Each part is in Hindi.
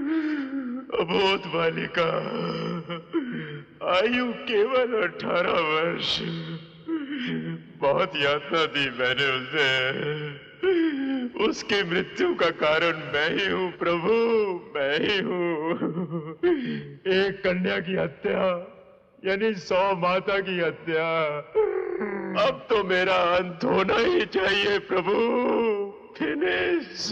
अबोध बालिका, आयु केवल 18 वर्ष। बहुत यातना दी मैंने उसे। उसकी मृत्यु का कारण मैं ही हूं प्रभु, मैं ही हूं। एक कन्या की हत्या यानी 100 माता की हत्या। अब तो मेरा अंत होना ही चाहिए प्रभु। फिनिश।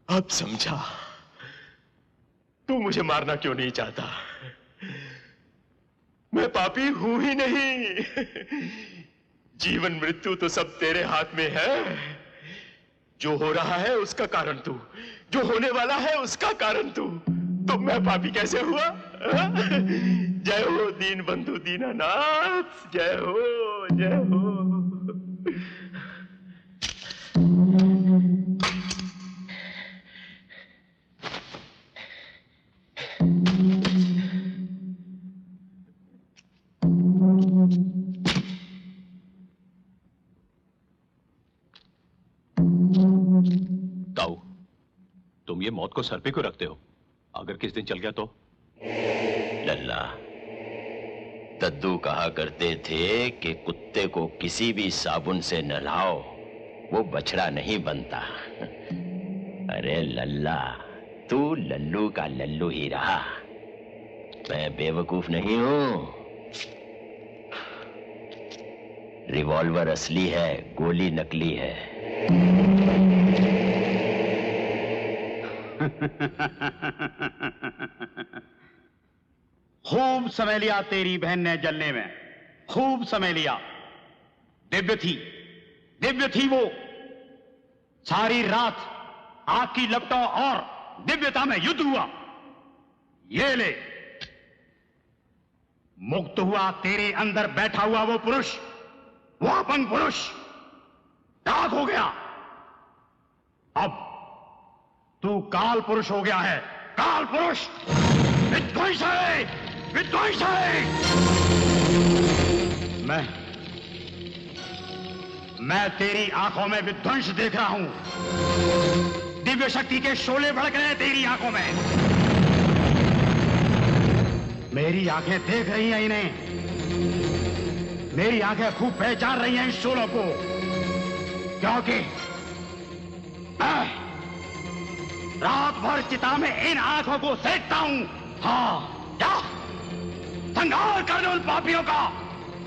अब समझा तू मुझे मारना क्यों नहीं चाहता। मैं पापी हूं ही नहीं। जीवन मृत्यु तो सब तेरे हाथ में है। जो हो रहा है उसका कारण तू, जो होने वाला है उसका कारण तू। तो मैं पापी कैसे हुआ? जय हो दीन बंधु दीनानाथ, जय हो, जय हो। ताऊ, तुम ये मौत को सर पे क्यों रखते हो? अगर किस दिन चल गया तो? लल्ला, दद्दू कहा करते थे कि कुत्ते को किसी भी साबुन से नहलाओ, वो बछड़ा नहीं बनता। अरे लल्ला, तू लल्लू का लल्लू ही रहा। मैं बेवकूफ नहीं हूं। रिवॉल्वर असली है, गोली नकली है। खूब समय लिया तेरी बहन ने जलने में, खूब समय लिया। दिव्य थी वो। सारी रात आग की लपटों और दिव्यता में युद्ध हुआ। ये ले, मुक्त हुआ तेरे अंदर बैठा हुआ वो पुरुष, वो अपन पुरुष दाग हो गया। अब तू काल पुरुष हो गया है। काल पुरुष विध्वंस है, विध्वंस है। मैं तेरी आंखों में विध्वंस देख रहा हूं। दिव्य शक्ति के शोले भड़क रहे हैं तेरी आंखों में। मेरी आंखें देख रही हैं इन्हें। मेरी आंखें खूब पहचान रही हैं इस शोलों को, क्योंकि रात भर चिता में इन आंखों को सेकता हूं। हाँ, जा संहार कर दे उन पापियों का,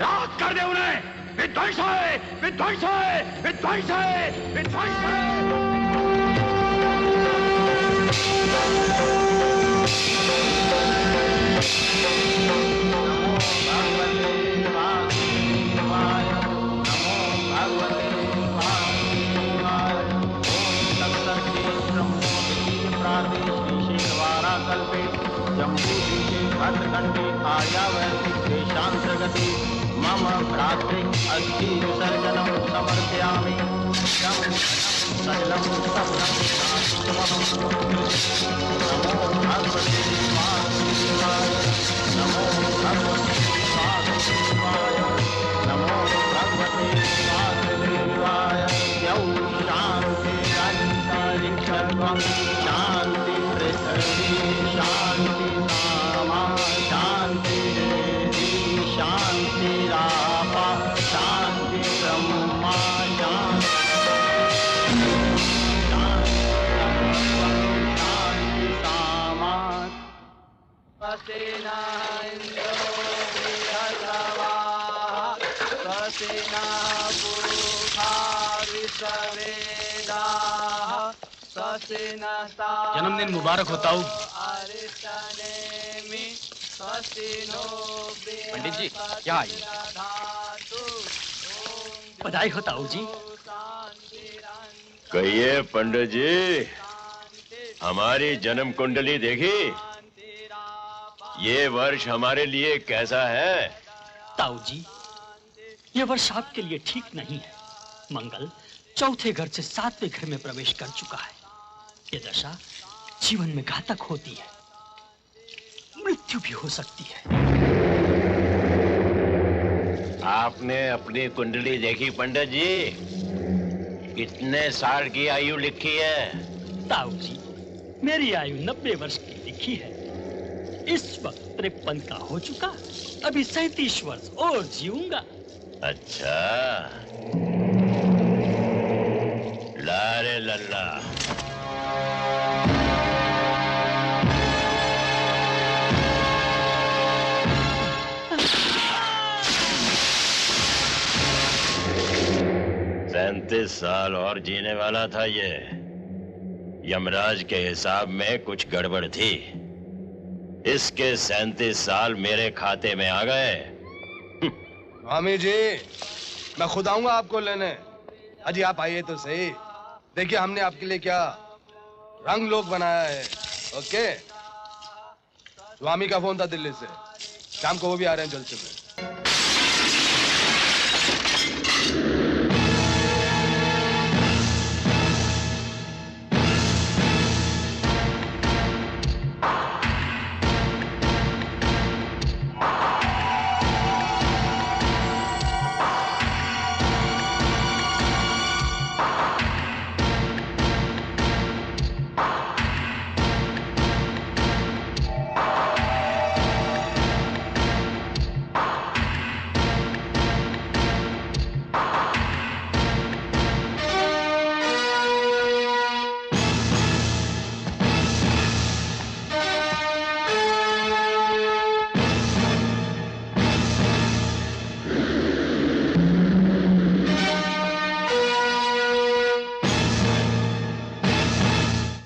रात कर दे उन्हें। विध्वंस है, विध्वंस है, विध्वंस है, विध्वंस है। भद्रकंडे आर्यावर्ति देशांतर्गति मम भ्रातृ अस्थि विसर्जनम समर्पयामि। सकलम नमो भगवते वासुदेवाय, नमो भगवते वासुदेवाय, नमो भगवते वासुदेवाय। यौ शांति अंतरिक्षं शांति पृथ्वी शांति शांति शांति रापा शांति ब्रह्मा शांति सामा। स्वस्तिना इंद्रो बृहस्पतिः स्वस्तिना पूषा विश्ववेदाः स्वस्तिना। जन्मदिन मुबारक हो ताऊ। पंडित जी क्या आइए। बधाई हो ताऊ जी। कहिए पंडित जी, हमारी जन्म कुंडली देखी? ये वर्ष हमारे लिए कैसा है? ताऊ जी, ये वर्ष आपके लिए ठीक नहीं है। मंगल चौथे घर से सातवें घर में प्रवेश कर चुका है। ये दशा जीवन में घातक होती है, मृत्यु भी हो सकती है। आपने अपनी कुंडली देखी पंडित जी? कितने साल की आयु लिखी है? ताऊ जी, मेरी आयु 90 वर्ष की लिखी है। इस वक्त 53 का हो चुका, अभी 37 वर्ष और जीऊंगा। अच्छा, ला रे लल्ला। सैंतीस साल और जीने वाला था ये। यमराज के हिसाब में कुछ गड़बड़ थी, इसके 37 साल मेरे खाते में आ गए। स्वामी जी, मैं खुद आऊंगा आपको लेने। अजी आप आइए तो सही, देखिए हमने आपके लिए क्या रंग लोग बनाया है। ओके, स्वामी का फोन था दिल्ली से, शाम को वो भी आ रहे हैं जलसे में।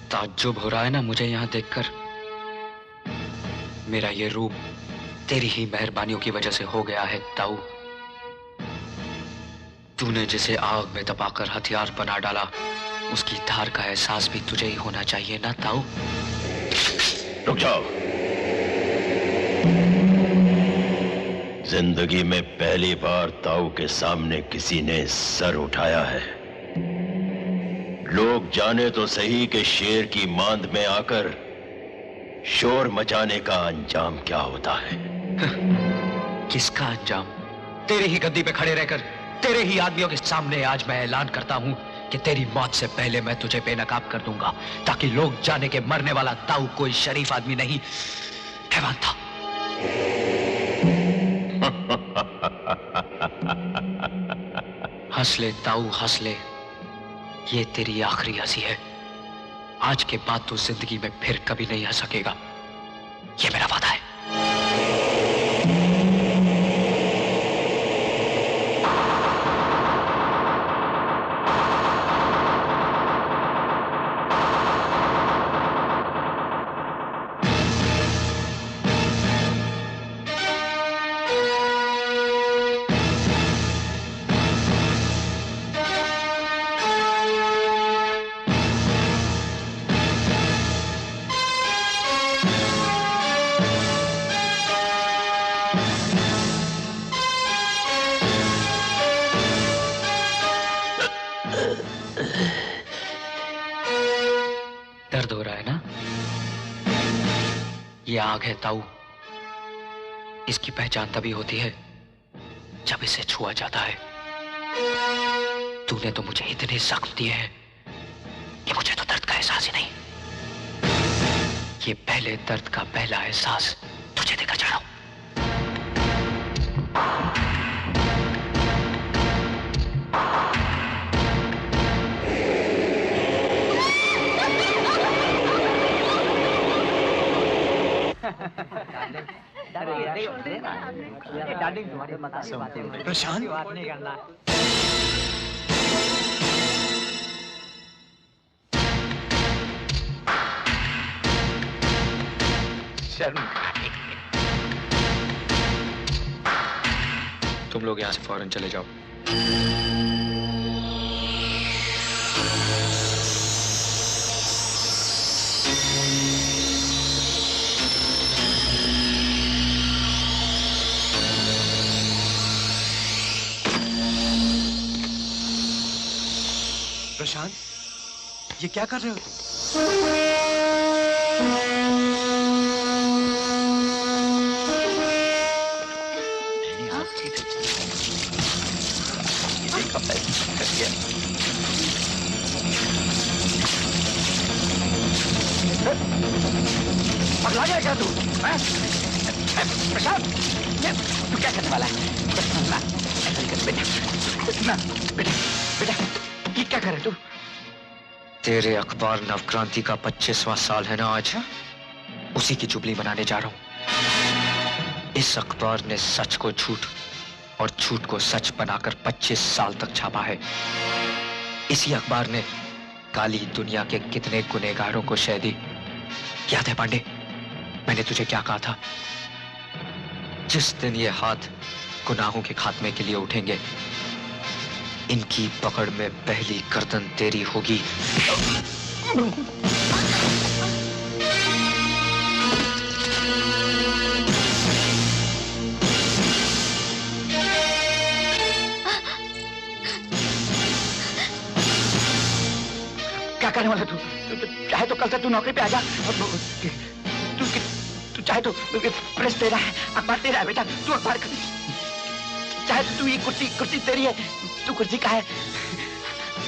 ताज्जुब हो रहा है ना मुझे यहाँ देखकर। मेरा ये रूप तेरी ही मेहरबानियों की वजह से हो गया है ताऊ। तूने जिसे आग में दबाकर हथियार बना डाला, उसकी धार का एहसास भी तुझे ही होना चाहिए ना ताऊ। रुक जाओ। जिंदगी में पहली बार ताऊ के सामने किसी ने सर उठाया है। लोग जाने तो सही कि शेर की मांद में आकर शोर मचाने का अंजाम क्या होता है। किसका अंजाम? तेरी ही गद्दी पे खड़े रहकर तेरे ही आदमियों के सामने आज मैं ऐलान करता हूं कि तेरी मौत से पहले मैं तुझे बेनकाब कर दूंगा, ताकि लोग जाने के मरने वाला ताऊ कोई शरीफ आदमी नहीं, हैवान था। हंस ले ताऊ, हंस ले। ये तेरी आखिरी हंसी है। आज के बाद तू जिंदगी में फिर कभी नहीं हंस सकेगा, ये मेरा वादा है। दर्द हो रहा है ना? ये आग है ताऊ। इसकी पहचान तभी होती है जब इसे छुआ जाता है। तूने तो मुझे इतने जख्म दिए हैं कि मुझे तो दर्द का एहसास ही नहीं। ये पहले दर्द का पहला एहसास तुझे देकर जा रहा हूं। प्रशांत, शर्म तुम लोग यहाँ से फौरन चले जाओ। प्रशांत, ये क्या कर रहे हो तुम? पगला गया क्या तू? प्रशांत, तू क्या करने वाला है? बेटा, बेटा, ये क्या कर रहे तू? तेरे अखबार नवक्रांति का 25वां साल है ना आज, उसी की जुबली मनाने जा रहा हूं। इस अखबार ने सच को झूठ और झूठ को सच बनाकर 25 साल तक छापा है। इसी अखबार ने काली दुनिया के कितने गुनहगारों को शह दी। याद है पांडे, मैंने तुझे क्या कहा था? जिस दिन ये हाथ गुनाहों के खात्मे के लिए उठेंगे, इनकी पकड़ में पहली गर्दन तेरी होगी। क्या करने वाला तू? चाहे तो कल से तू नौकरी पे आ जा। तू चाहे तो प्रेस तेरा है, अखबार तेरा है बेटा। तू अखबार चाहे तो तू ये कुर्सी तेरी है। तू कुर्सी का है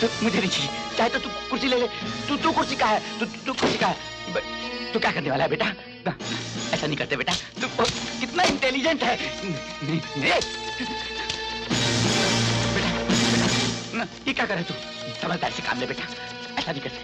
तो मुझे नहीं चाहिए। चाहे तो तू कुर्सी ले ले। तू कुर्सी का है। तू कुर्सी का है। तू क्या करने वाला है बेटा? ऐसा नहीं करते बेटा। तू कितना इंटेलिजेंट है बेटा। ये क्या करे तू? समझदारी से काम ले बेटा, ऐसा नहीं करते।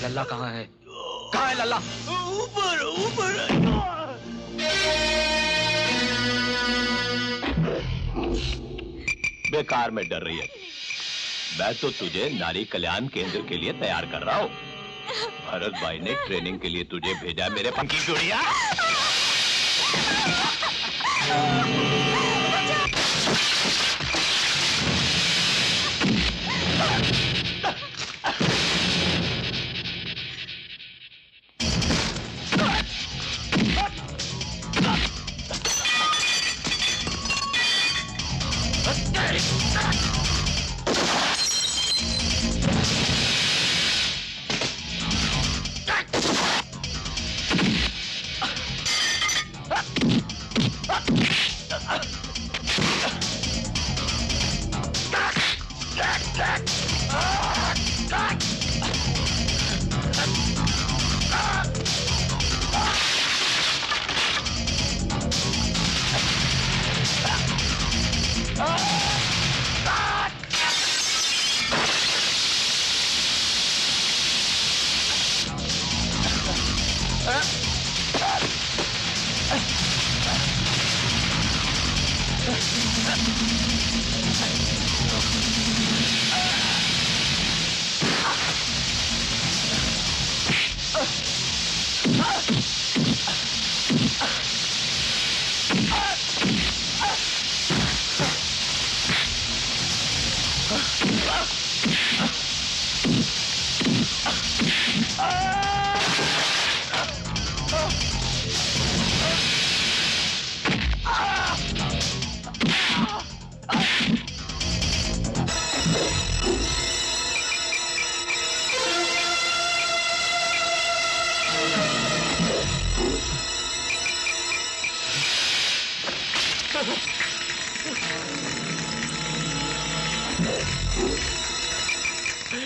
लल्ला कहाँ है? कहाँ है लल्ला? ऊपर। बेकार में डर रही है। मैं तो तुझे नारी कल्याण केंद्र के लिए तैयार कर रहा हूँ। भरत भाई ने ट्रेनिंग के लिए तुझे भेजा मेरे पंखी चूड़िया।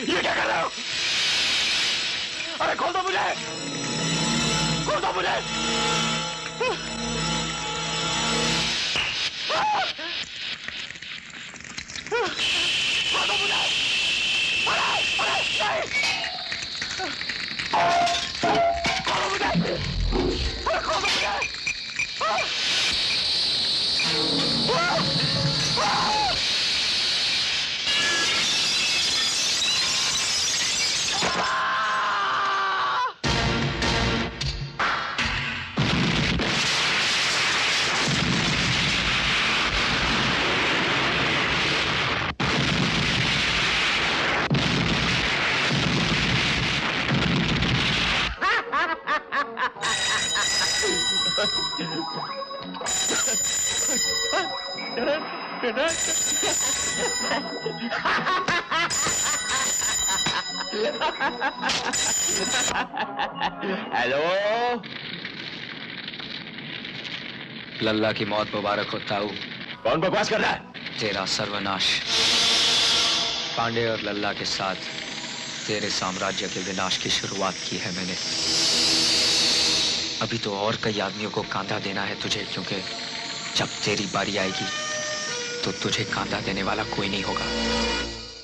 ये क्या कर रहे हो? अरे खोल दो मुझे! खोल दो मुझे! खोल दो मुझे! अरे नहीं! खोल दो मुझे! अरे खोल दो मुझे! हेलो, लल्ला की मौत मुबारक हो ताऊ। कौन बकवास कर रहा है? तेरा सर्वनाश। पांडे और लल्ला के साथ तेरे साम्राज्य के विनाश की शुरुआत की है मैंने। अभी तो और कई आदमियों को कांधा देना है तुझे, क्योंकि जब तेरी बारी आएगी तो तुझे कांधा देने वाला कोई नहीं होगा।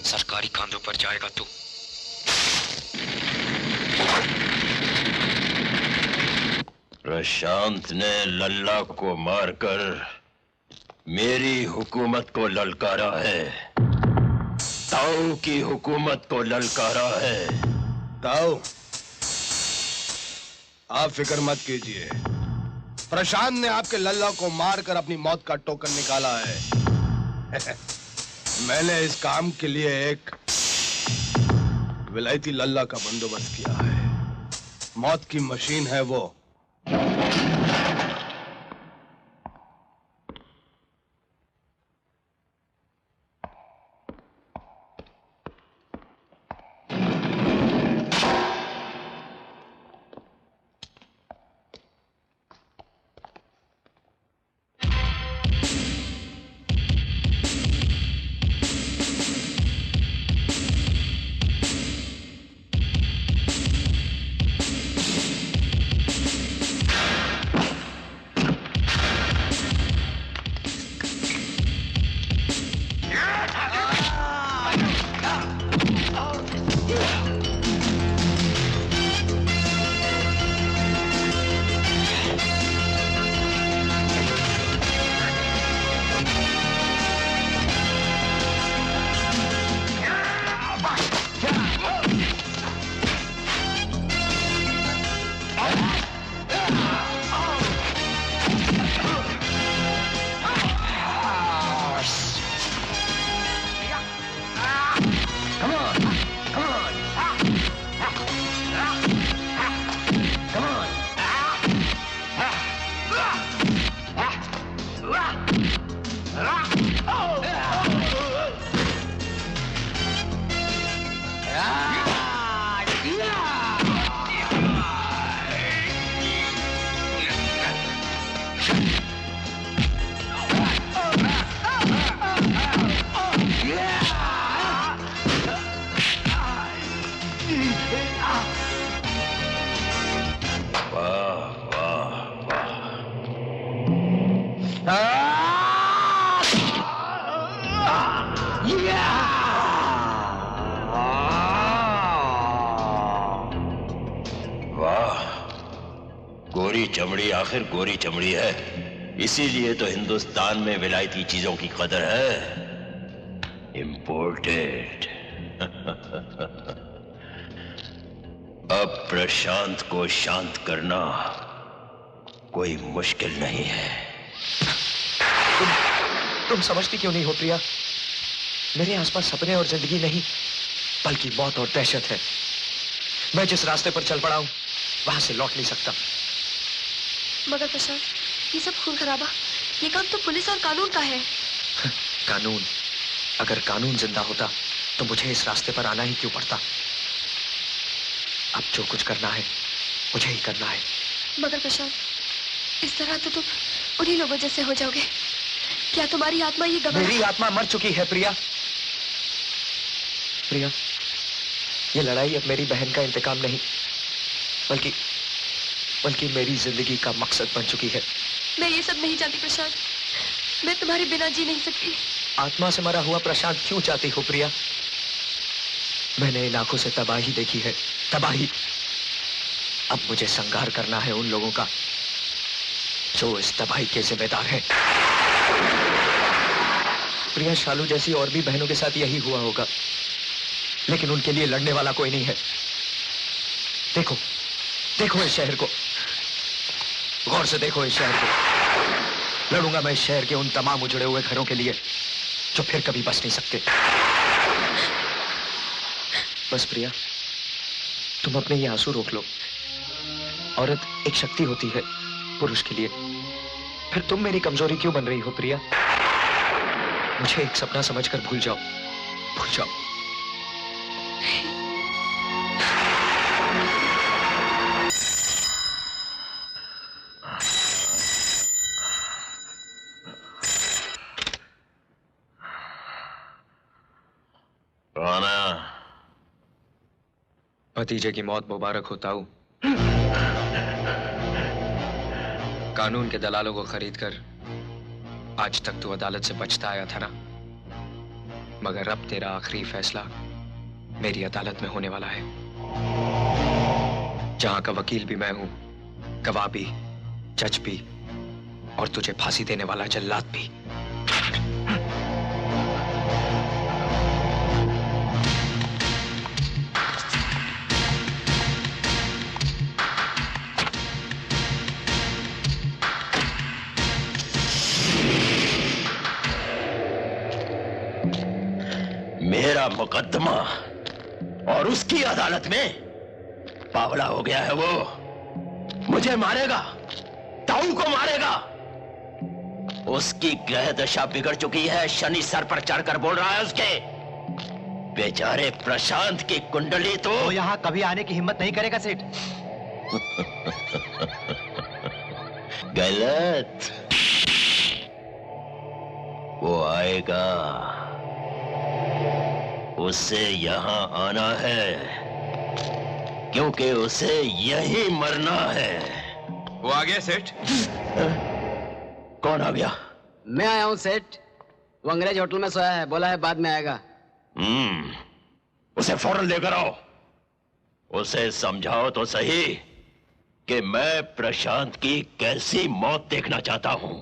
सरकारी कांधों पर जाएगा तू। प्रशांत ने लल्ला को मारकर मेरी हुकूमत को ललकारा है, ताऊ की हुकूमत को ललकारा है। ताऊ, आप फिक्र मत कीजिए। प्रशांत ने आपके लल्ला को मारकर अपनी मौत का टोकन निकाला है। मैंने इस काम के लिए एक विलायती लल्ला का बंदोबस्त किया है। मौत की मशीन है वो। गोरी चमड़ी आखिर गोरी चमड़ी है, इसीलिए तो हिंदुस्तान में विलायती चीजों की कदर है। इंपोर्टेड। अब प्रशांत को शांत करना कोई मुश्किल नहीं है। तुम समझती क्यों नहीं हो प्रिया? मेरे आसपास सपने और जिंदगी नहीं, बल्कि मौत और दहशत है। मैं जिस रास्ते पर चल पड़ा हूं, वहां से लौट नहीं सकता। मगर प्रशांत, ये सब खून खराबा, ये काम तो पुलिस और कानून का है। कानून? अगर कानून जिंदा होता तो मुझे इस रास्ते पर आना ही क्यों पड़ता? अब जो कुछ करना है मुझे ही करना है। मगर प्रशांत, इस तरह तो तुम उन्हीं लोगों जैसे हो जाओगे। क्या तुम्हारी आत्मा ये गवाह? मेरी आत्मा मर चुकी है प्रिया। प्रिया, ये लड़ाई अब मेरी बहन का इंतकाम नहीं, बल्कि मेरी जिंदगी का मकसद बन चुकी है। मैं ये सब नहीं चाहती प्रशांत, मैं तुम्हारे बिना जी नहीं सकती। आत्मा से मरा हुआ प्रशांत क्यों चाहती हो प्रिया? मैंने इन आंखों से तबाही देखी है, तबाही। अब मुझे संघार करना है उन लोगों का जो इस तबाही के जिम्मेदार हैं। प्रिया, शालू जैसी और भी बहनों के साथ यही हुआ होगा, लेकिन उनके लिए लड़ने वाला कोई नहीं है। देखो, देखो इस शहर को, गौर से देखो इस शहर को। लड़ूंगा मैं इस शहर के उन तमाम उजड़े हुए घरों के लिए जो फिर कभी बस नहीं सकते। बस प्रिया, तुम अपने ये आंसू रोक लो। औरत एक शक्ति होती है पुरुष के लिए, फिर तुम मेरी कमजोरी क्यों बन रही हो प्रिया? मुझे एक सपना समझकर भूल जाओ, भूल जाओ। भतीजे की मौत मुबारक हो ताऊ। कानून के दलालों को खरीदकर आज तक तू अदालत से बचता आया था ना, मगर अब तेरा आखिरी फैसला मेरी अदालत में होने वाला है, जहां का वकील भी मैं हूं, गवाह भी, जज भी, और तुझे फांसी देने वाला जल्लाद भी। मेरा मुकदमा और उसकी अदालत में पावड़ा हो गया है वो। मुझे मारेगा, ताऊ को मारेगा। उसकी ग्रह दशा बिगड़ चुकी है, शनि सर पर चढ़कर बोल रहा है उसके। बेचारे प्रशांत की कुंडली तो यहां कभी आने की हिम्मत नहीं करेगा सेठ। गलत, वो आएगा। उसे यहां आना है क्योंकि उसे यही मरना है। वो आ गया सेठ। कौन आ गया? मैं आया हूँ सेठ। वो अंग्रेज होटल में सोया है, बोला है बाद में आएगा। उसे फौरन लेकर आओ। उसे समझाओ तो सही कि मैं प्रशांत की कैसी मौत देखना चाहता हूं।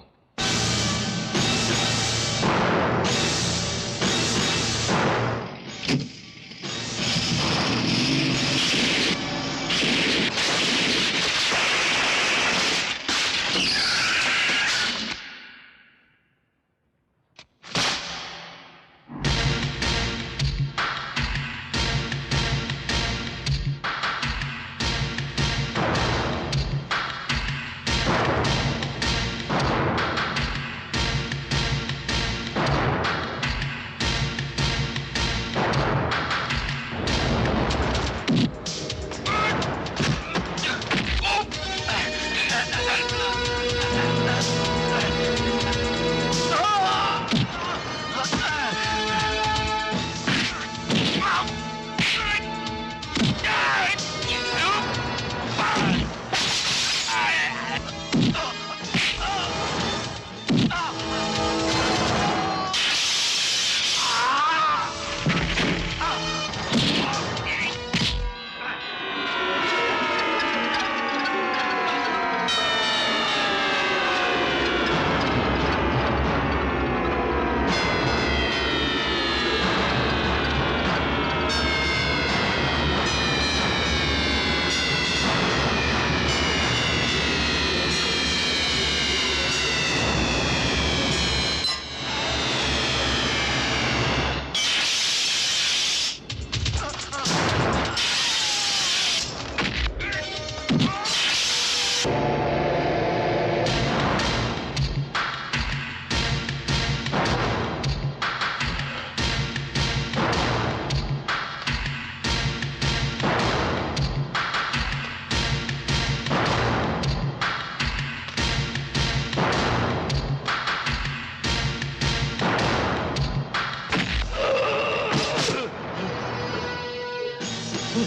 खत्म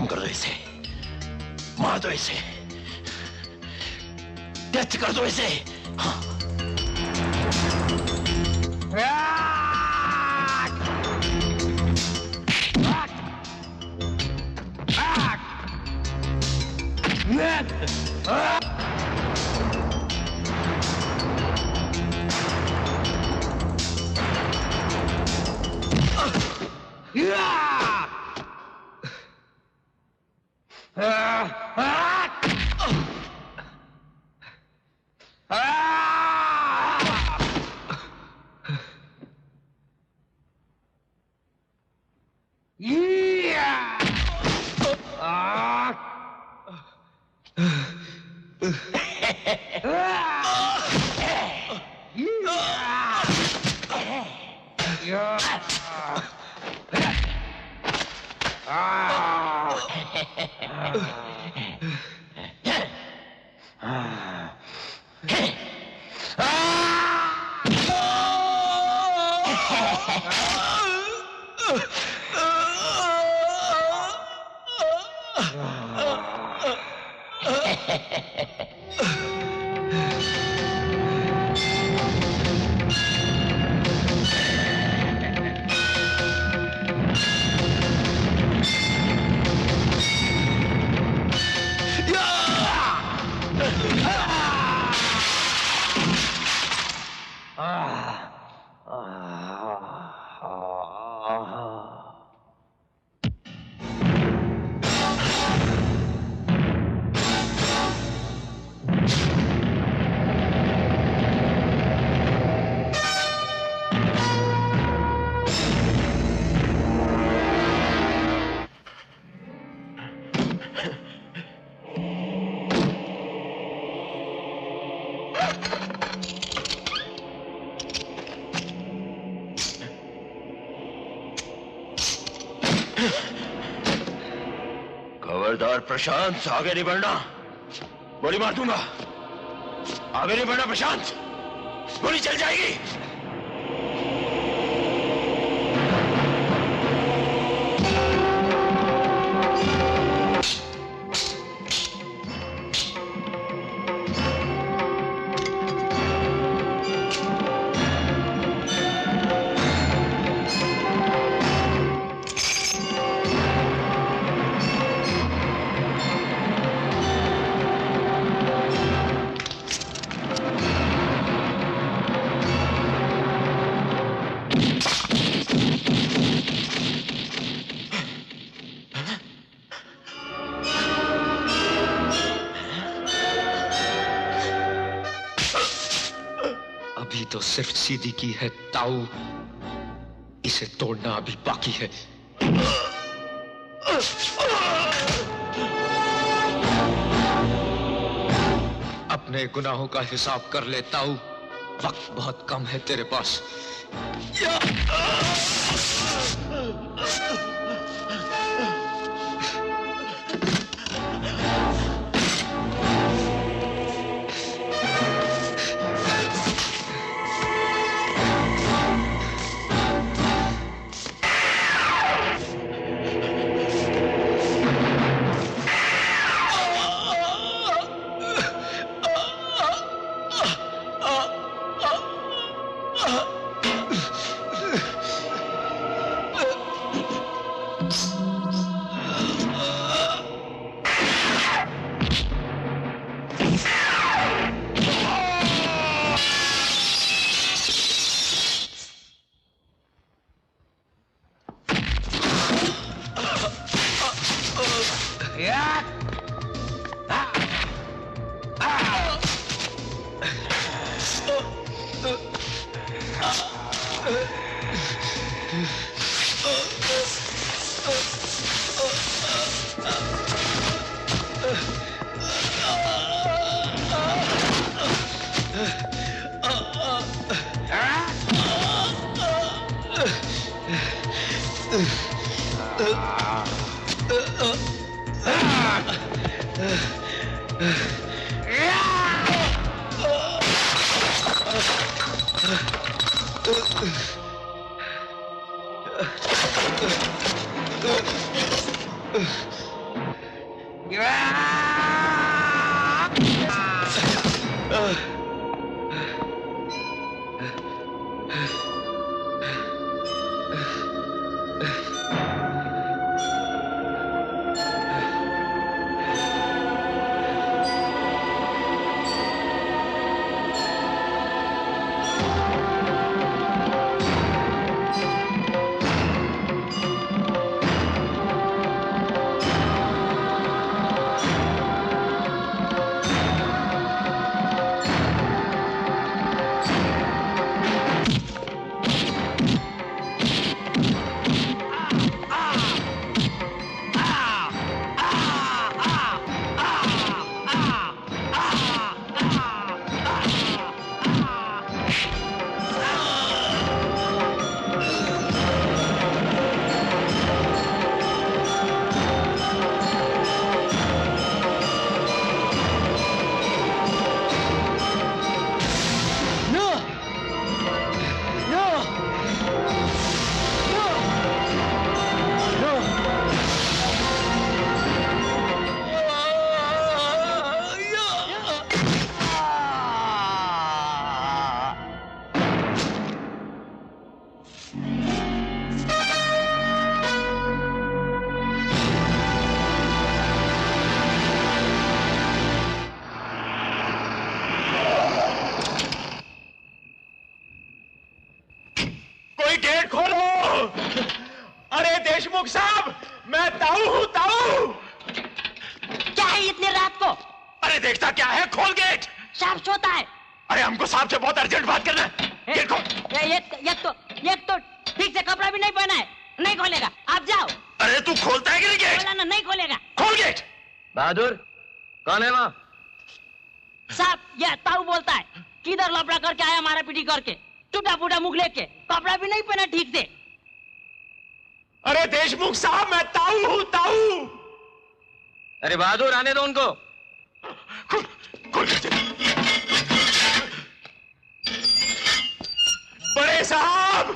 कर दो इसे, मार दो इसे, डेथ कर दो इसे। हाँ। खबरदार प्रशांत, आगे नहीं बढ़ना, गोली मार दूंगा। आगे नहीं बढ़ना प्रशांत, गोली चल जाएगी। अभी तो सिर्फ सीधी की है ताऊ, इसे तोड़ना अभी बाकी है। अपने गुनाहों का हिसाब कर ले ताऊ, वक्त बहुत कम है तेरे पास। देशमुख साहब, मैं ताऊ हूँ, ताऊ। क्या है इतनी रात को? अरे देखता क्या है, खोल गेट। सांप सोता है। अरे हमको सांप से बहुत अर्जेंट बात करना है। गेट खोल। एक तो ठीक से कपड़ा भी नहीं पहना है, नहीं खोलेगा। आप जाओ। अरे तू खोलता है कि नहीं गेट? बोला ना, नहीं खोलेगा। खोल गेट। बहादुर, कौन है वहाँ? साहब, यह ताऊ बोलता है। किधर लफड़ा करके आया, मारा पीटी करके, टूटा फूटा मुख लेके, कपड़ा भी नहीं पहना ठीक से। अरे देशमुख साहब, मैं ताऊ हूँ, ताऊ। अरे बहादुर, आने दो उनको। खोल गेट। बड़े साहब,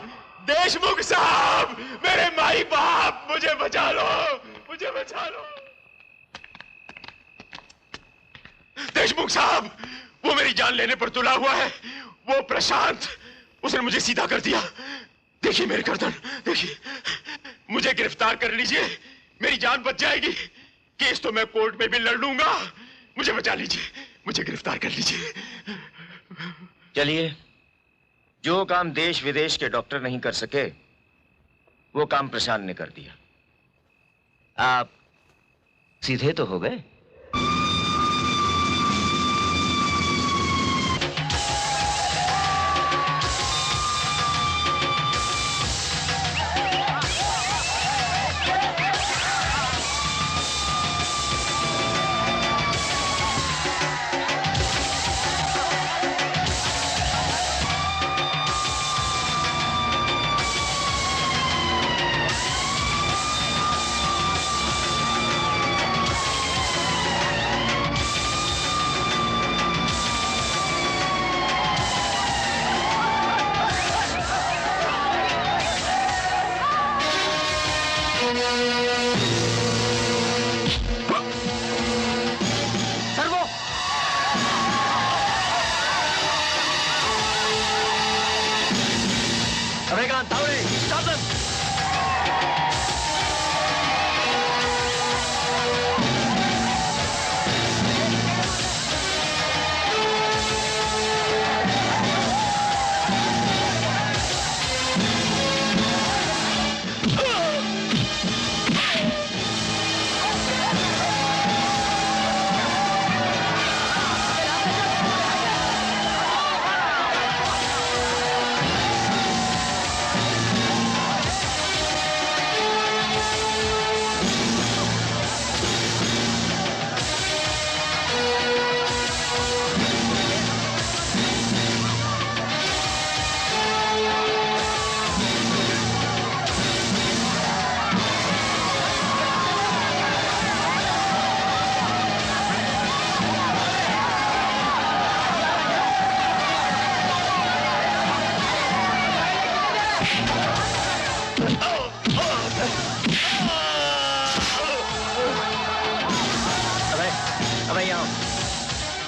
देशमुख साहब, मेरे माई बाप, मुझे बचा लो, मुझे बचा लो। देशमुख साहब, वो मेरी जान लेने पर तुला हुआ है, वो प्रशांत, उसने मुझे सीधा कर दिया। देखिए मेरे गर्दन, देखिए। मुझे गिरफ्तार कर लीजिए, मेरी जान बच जाएगी। केस तो मैं कोर्ट में भी लड़ लूंगा। मुझे बचा लीजिए, मुझे गिरफ्तार कर लीजिए। चलिए, जो काम देश विदेश के डॉक्टर नहीं कर सके, वो काम प्रशांत ने कर दिया। आप सीधे तो हो गए।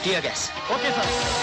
Tear gas. Okay sir.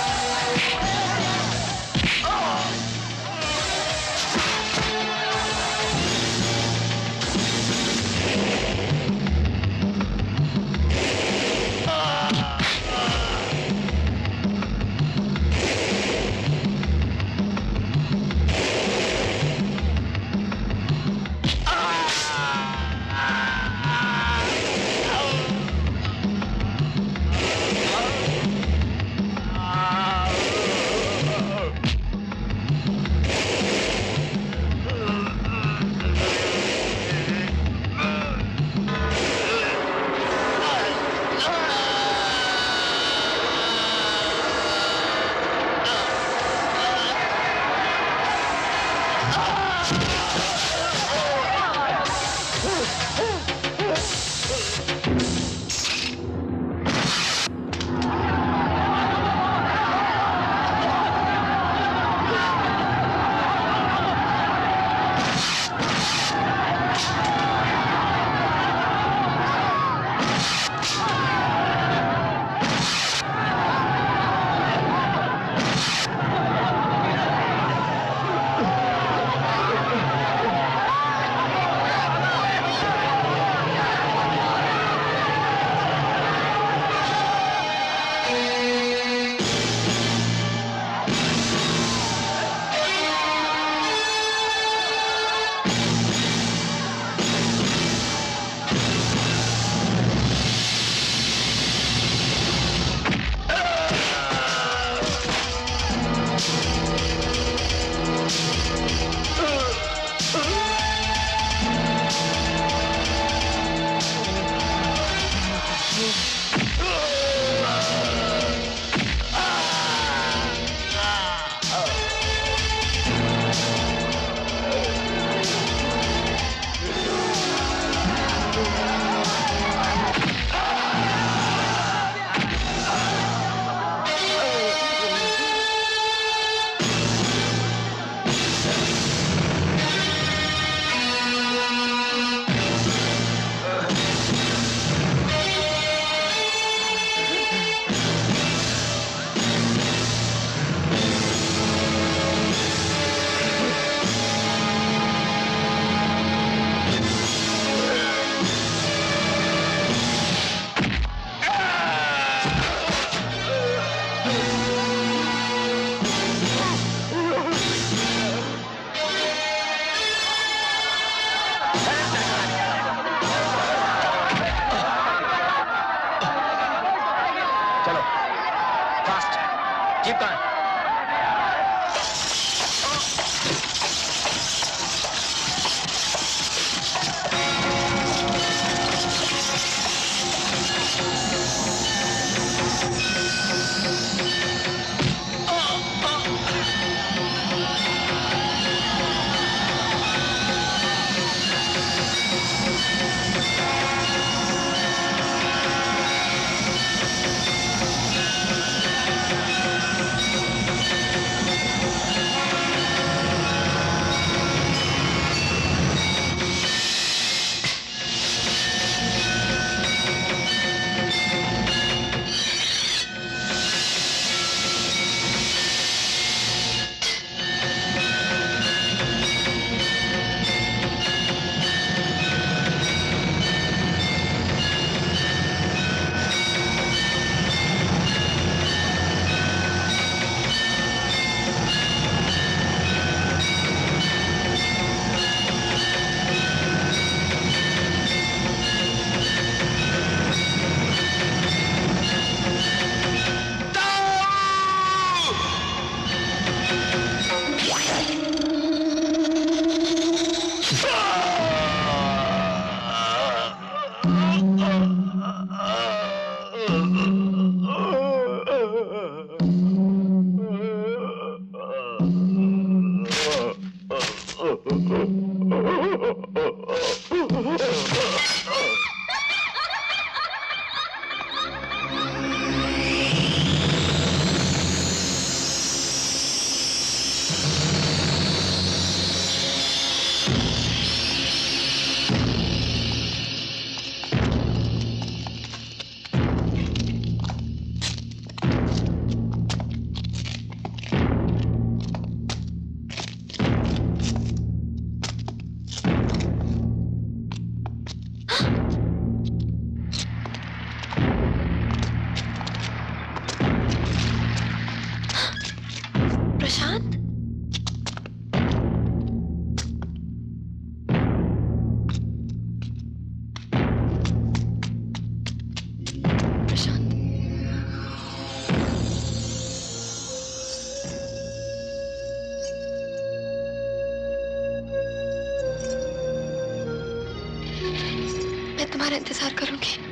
मैं तुम्हारा इंतजार करूंगी।